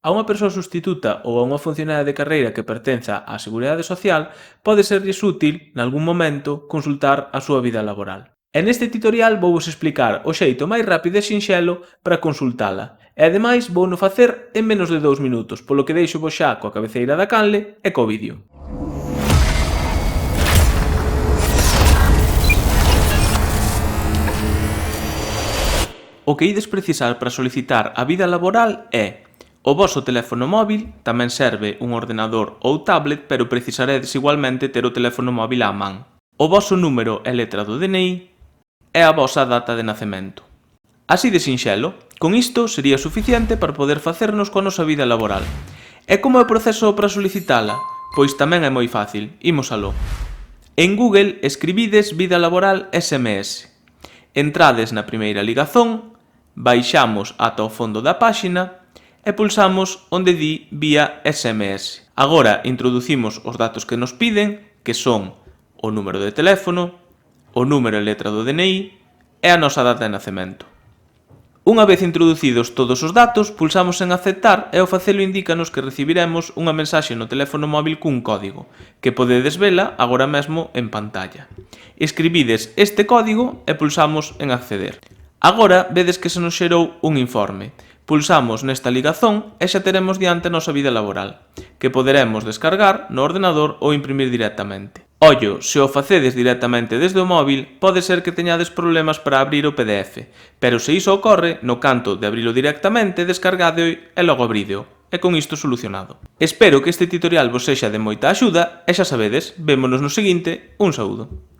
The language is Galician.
A unha persoa sustituta ou a unha funcionaria de carreira que pertenza á Seguridade Social pode serlles útil, nalgún momento, consultar a súa vida laboral. E neste tutorial vouvos explicar o xeito máis rápido e sinxelo para consultala, e ademais vouno facer en menos de 2 minutos, polo que deixo vos xa coa cabeceira da canle e co vídeo. O que ides precisar para solicitar a vida laboral é o voso teléfono móvil, tamén serve un ordenador ou tablet, pero precisaredes igualmente ter o teléfono móvil á man, o voso número e letra do DNI e a vosa data de nacemento. Así de sinxelo, con isto sería suficiente para poder facernos coa nosa vida laboral. E como é o proceso para solicitala? Pois tamén é moi fácil, imos aló. En Google escribides vida laboral SMS. Entrades na primeira ligazón, baixamos ata o fondo da páxina e pulsamos onde di vía SMS. Agora introducimos os datos que nos piden, que son o número de teléfono, o número e letra do DNI e a nosa data de nacemento. Unha vez introducidos todos os datos, pulsamos en aceptar e ao facelo indícanos que recibiremos unha mensaxe no teléfono móvil cun código, que podedes vela agora mesmo en pantalla. Escribides este código e pulsamos en acceder. Agora vedes que se nos xerou un informe. Pulsamos nesta ligazón e xa teremos diante a nosa vida laboral, que poderemos descargar no ordenador ou imprimir directamente. Ollo, se o facedes directamente desde o móvil, pode ser que teñades problemas para abrir o PDF, pero se iso ocorre, no canto de abrilo directamente, descargadeo e logo abrídeo. E con isto solucionado. Espero que este tutorial vos sexa de moita axuda e xa sabedes, vémonos no seguinte, un saúdo.